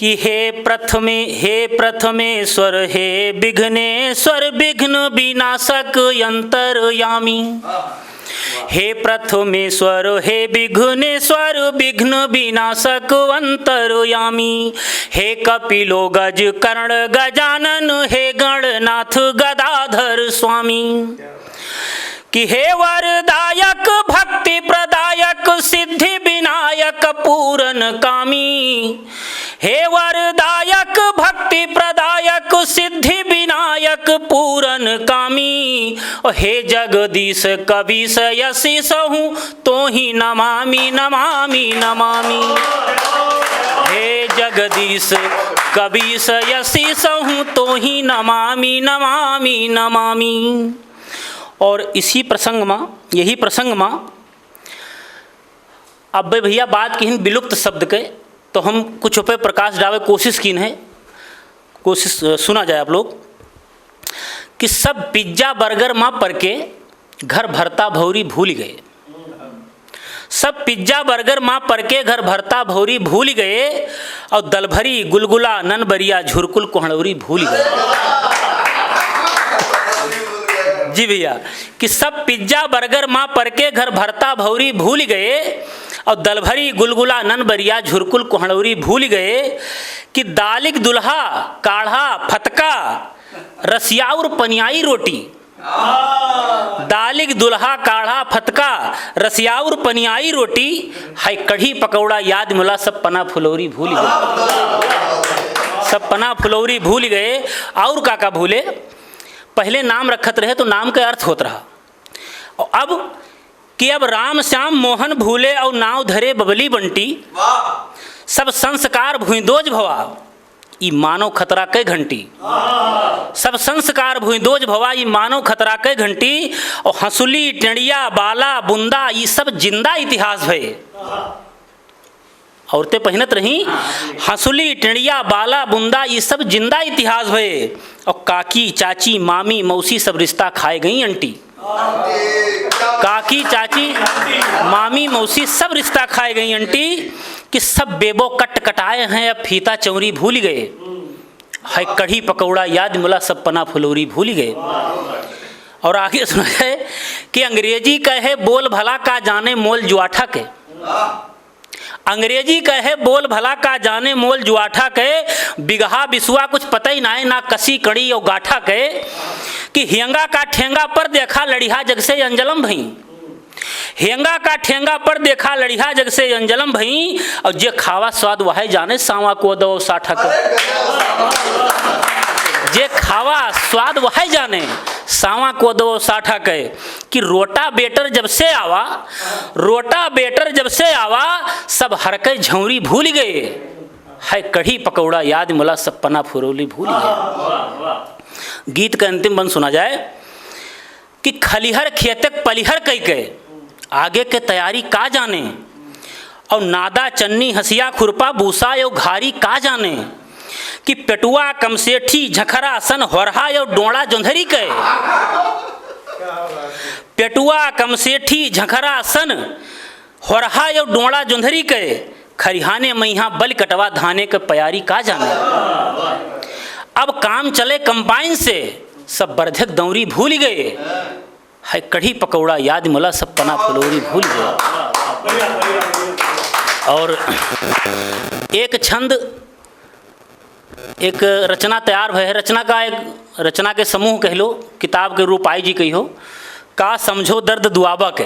कि हे प्रथमेश्वर हे विघ्नेश्वर विघ्न विनाशक अंतर्यामी। हे प्रथमेश्वर हे विघ्नेश्वर विघ्न विनाशक अंतर्यामी। हे कपिलो गज कर्ण गजानन हे गणनाथ गदाधर स्वामी। कि हे वरदायक भक्ति प्रदायक सिद्धि विनायक पूरन कामी। हे वरदायक भक्ति प्रदायक सिद्धि विनायक पूरन कामी। हे जगदीश कबीश यशीष हूँ तो ही नमामि नमामि नमामि। हे जगदीश कबीश यशीष हूँ तो ही नमामि नमामि नमामि। और इसी प्रसंग में, यही प्रसंग में अब भैया बात की विलुप्त शब्द के, तो हम कुछ पे प्रकाश डाले कोशिश की है, कोशिश सुना जाए आप लोग। कि सब पिज्जा बर्गर माँ पर के घर भरता भौरी भूल गए। सब पिज्जा बर्गर माँ पर के घर भरता भौरी भूल गए। और दलभरी गुलगुला ननबरिया झुरकुल कोहड़ौरी भूल गए। जी भैया, कि सब पिज्जा बर्गर माँ पर के घर भरता भौरी भूल गए। और दलभरी गुलगुला ननबरिया झुरकुल कोहड़ौरी भूल गए। कि दालिक दुल्हा काढ़ा फतका रसियाउर पनियाई रोटी। दालिक दुल्हा काढ़ा फतका रसियाउर पनियाई रोटी। हाय कढ़ी पकौड़ा याद मिला सब पना फुलौरी भूल गए। सब पना फुलौरी भूल गए। और काका भूले, पहले नाम रखत रहे तो नाम का अर्थ होता रहा। और अब कि अब राम श्याम मोहन भूले और नाव धरे बबली बंटी। सब संस्कार भुइदोज भवा ई मानव खतरा के घंटी। सब संस्कार भुइदोज भवा ई मानव खतरा के घंटी। और हंसुली टेढ़िया बाला बुंदा ये सब जिंदा इतिहास भये। औरतें पहनत रही हंसुली टेढ़िया बाला बुंदा ये सब जिंदा इतिहास भये। और काकी चाची मामी मौसी सब रिश्ता खाए गई अंटी। काकी चाची मामी मौसी सब रिश्ता खाए गई अंटी। कि सब बेबो कट कटाए हैं अब फीता चौरी भूल गए। है कढ़ी पकौड़ा याद मिला सब पना फुलौरी भूल गए। और आगे सुना है कि अंग्रेजी कहे बोल भला का जाने मोल जुआठा के। अंग्रेजी कहे बोल भला का जाने मोल जुआठा के। बिगहा बिसुआ कुछ पता ही ना है ना कसी कड़ी और गाठा के। कि हियंगा का ठेंगा पर देखा लड़िया जग से अंजलम भई। हियंगा का ठेंगा पर देखा लड़िया जग से अंजलम भई। और जे खावा स्वाद वह जाने सावा को दो साठा के। जे खावा स्वाद वह जाने सावा को दो साठा के। कि रोटा बेटर जब से आवा, रोटा बेटर जब से आवा सब हरकत झौरी भूल गए। है कढ़ी पकौड़ा याद मिला सब पना फुरौली भूल गए। गीत का अंतिम बंद सुना जाए। कि खलिहर खेतक पलिहर कई के आगे के तैयारी का जाने। और नादा चन्नी हसिया खुरपा भूसा यो घारी का जाने। कि पेटुआ कमसेठी झखरा सन होरहा यो डोड़ा जोंधरी के। पेटुआ कमसेठी झखरा सन होरहा यो डोड़ा जोंधरी के। खरिहाने मैहा बल कटवा धाने के प्यारी का जाने। अब काम चले कंबाइन से सब बर्धक दौरी भूल गए। है कढ़ी पकौड़ा याद मिला सब पना फुलौरी भूल गए। और एक छंद एक रचना तैयार है। रचना के समूह कह लो, किताब के रूप आई जी कही हो। का समझो दर्द दुआबा के।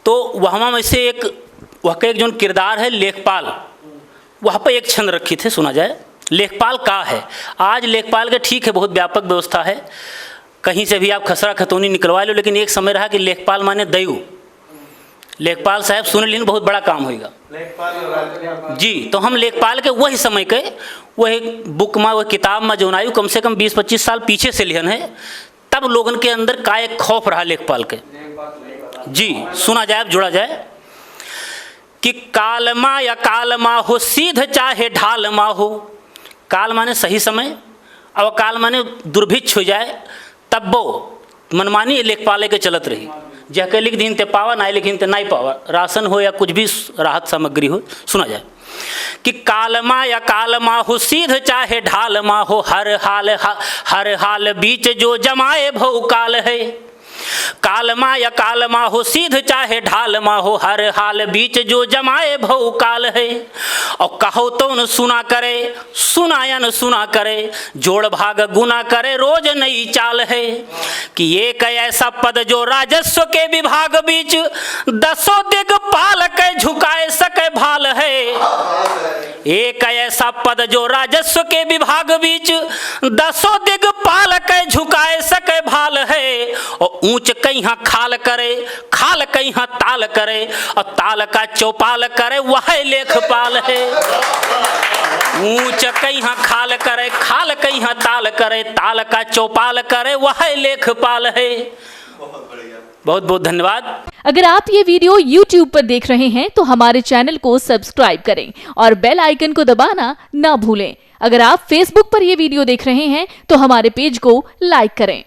तो वहाँ में से एक वह का एक जो किरदार है लेखपाल, वहाँ पर एक छंद रखी थे, सुना जाए। लेखपाल का है। आज लेखपाल के ठीक है बहुत व्यापक व्यवस्था है, कहीं से भी आप खसरा खतौनी निकलवा लो। लेकिन एक समय रहा कि लेखपाल माने दयु। लेखपाल साहब सुन लीन बहुत बड़ा काम होगा जी। तो हम लेखपाल के वही समय के वही बुक में वही किताब में जो आयु कम से कम 20-25 साल पीछे से लिखन है। तब लोगन के अंदर का एक खौफ रहा लेखपाल के जी। सुना जाए जुड़ा जाए। कि कालमा या कालमा हो सीध चाहे ढालमा हो। काल माने सही समय और काल माने दुर्भिक्ष हो जाए तब वो मनमानी लेखपाले के चलत रही। जह के लिख दीन ते पावा ना लिखीन ते नहीं पावा। राशन हो या कुछ भी राहत सामग्री हो। सुना जाए। कि काल माँ या काल माँ हो सीध चाहे ढाल माँ हो, हर हाल बीच जो जमाए भऊ काल है। काल माँ या काल माँ हो सीध चाहे ढाल माँ हो, हर हाल बीच जो जमाए भऊ काल है। और कहो तो न सुना करे, सुनायन सुना करे, जोड़ भाग गुना करे रोज नई चाल है। कि एक ऐसा पद जो राजस्व के विभाग बीच, दसों दिग्पाल के झुकाए सके भाल है। एक ऐसा पद जो राजस्व के विभाग बीच, दसों दिग्पाल के झुकाए सके भाल है। और ऊंच कहीं खाल करे, खाल कहीं ताल करे, और ताल का चौपाल करे वह लेखपाल है। ऊंच कहीं खाल करे, खाल कहीं ताल करे, ताल का चौपाल करे वह लेखपाल है। बहुत बहुत धन्यवाद। अगर आप ये वीडियो YouTube पर देख रहे हैं तो हमारे चैनल को सब्सक्राइब करें और बेल आइकन को दबाना ना भूलें। अगर आप Facebook पर ये वीडियो देख रहे हैं तो हमारे पेज को लाइक करें।